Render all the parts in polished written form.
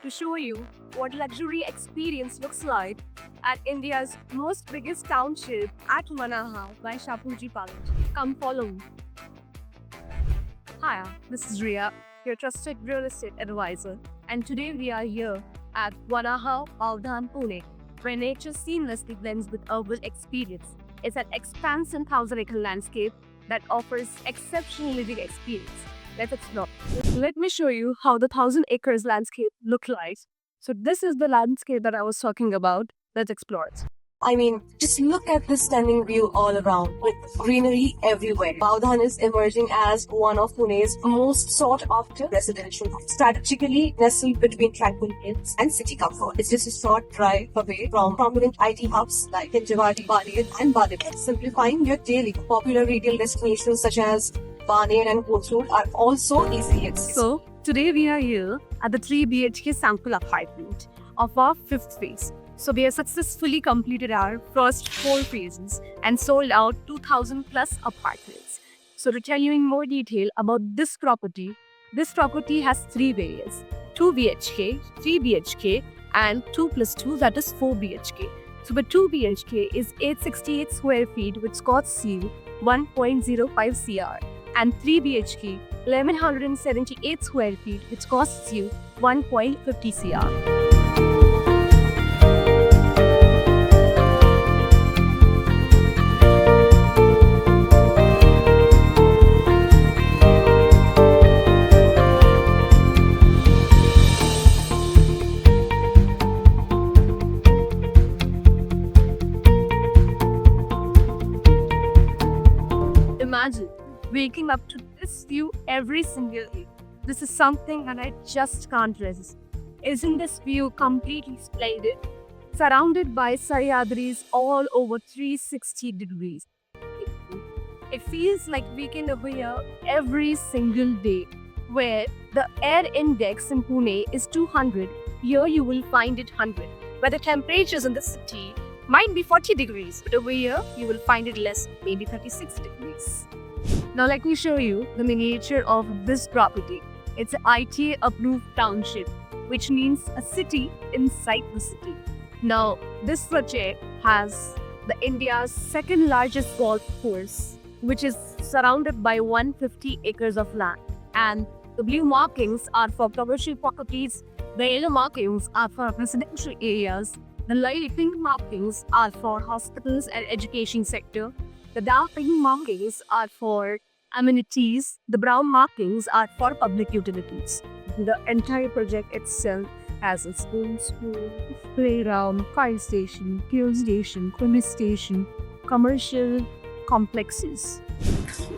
to show you what luxury experience looks like at India's most biggest township at Manaha by Shapoorji Pallonji. Come follow me. Hi, this is Ria, your trusted real estate advisor, and today we are here at Vanaha, Baldhan, Pune, where nature seamlessly blends with urban experience. It's an expansive 1,000-acre landscape that offers exceptional living experience. Let's explore. Let me show you how the 1,000 acres landscape look like. So this is the landscape that I was talking about. Let's explore it. I mean, just look at this stunning view all around with greenery everywhere. Baldhan is emerging as one of Pune's most sought after residential homes. Strategically nestled between tranquil hills and city comfort. It's just a short drive away from prominent IT hubs like Hinjawadi, Balliad and Badip, simplifying your daily. Popular retail destinations such as Baner and Kothur are also easy hits. So today we are here at the 3 BHK sample apartment of our 5th phase. So we have successfully completed our first 4 phases and sold out 2,000 plus apartments. So to tell you in more detail about this property has 3 variants: 2 BHK, 3 BHK and 2 plus 2, that is 4 BHK. So the 2 BHK is 868 square feet which costs you 1.05 CR, and 3 BHK 1178 square feet which costs you 1.50 CR. Imagine waking up to this view every single day. This is something that I just can't resist. Isn't this view completely splendid? Surrounded by Sahyadris all over 360 degrees. It feels like weekend over here every single day. Where the air index in Pune is 200, here you will find it 100. Where the temperatures in the city might be 40 degrees, but over here you will find it less, maybe 36 degrees. Now let me show you the miniature of this property. It's an ITA approved township, which means a city inside the city. Now this project has the India's second largest golf course, which is surrounded by 150 acres of land. And the blue markings are for commercial properties, the yellow markings are for residential areas, the light pink markings are for hospitals and education sector. The dark pink markings are for amenities. The brown markings are for public utilities. The entire project itself has a school, playground, fire station, fuel station, police station, commercial complexes.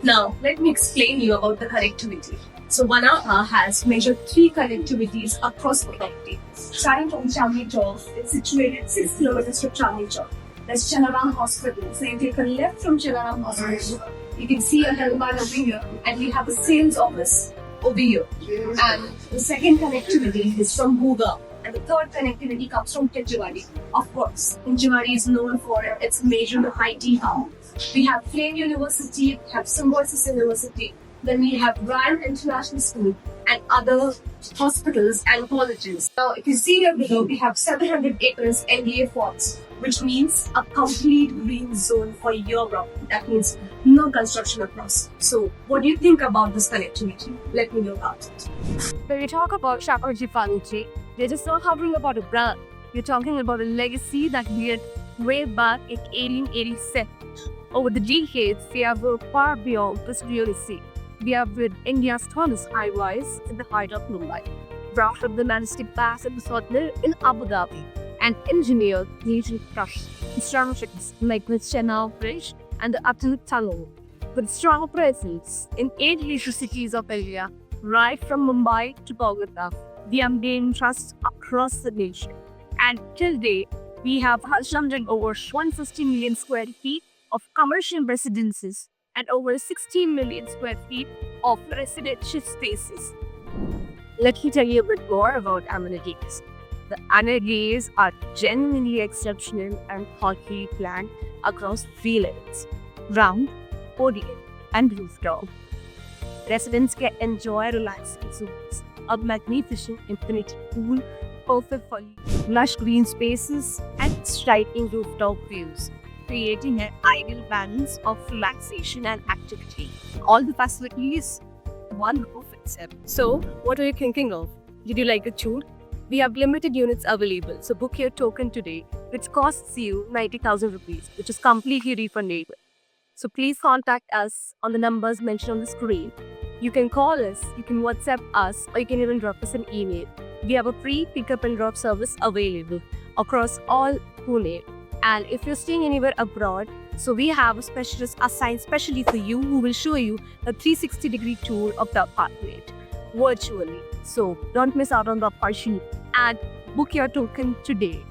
Now, let me explain you about the connectivity. So Vanaha has measured 3 connectivities across the property. Starting from Chandni Chowk, it's situated 6 kilometers from Chandni Chowk. That's Chalaram Hospital. So you take a left from Chalaram Hospital, you can see a helipad over here, and we have a sales office over here. And the second connectivity is from Bhuga. And the third connectivity comes from Hinjawadi. Of course, Hinjawadi is known for its major IT hub. We have Flame University, we have Symbiosis University, then we have Ryan International School and other hospitals and colleges. Now, if you see here below, we have 700 acres NDA forts, which means a complete green zone for your property. That means no construction across. So, what do you think about this connectivity? Let me know about it. When we talk about Shapoorji Pallonji, we're just not talking about a brand. We're talking about a legacy that we had way back in 1887. Over the decades, we have worked far beyond this real estate. We have built India's tallest high-rise in the heart of Mumbai, brought from the majestic pass in the Sotner in Abu Dhabi, and engineered ancient structures like the Chenab Bridge and the Atal Tunnel, with strong presence in 8 major cities of India, right from Mumbai to Kolkata. We have gained trust across the nation. And till date, we have constructed over 150 million square feet of commercial residences and over 16 million square feet of residential spaces. Let me tell you a bit more about amenities. The amenities are genuinely exceptional and thoughtfully planned across 3 levels: ground, podium, and rooftop. Residents can enjoy relaxing zones, a magnificent infinity pool, perfect for you. Lush green spaces and striking rooftop views, creating an ideal balance of relaxation and activity. All the facilities, one roof itself. So, what are you thinking of? Did you like the tour? We have limited units available, so book your token today, which costs you 90,000 rupees, which is completely refundable. So please contact us on the numbers mentioned on the screen. You can call us, you can WhatsApp us, or you can even drop us an email. We have a free pickup and drop service available across all Pune. And if you're staying anywhere abroad, so we have a specialist assigned specially for you who will show you a 360-degree tour of the apartment virtually. So don't miss out on the opportunity and book your token today.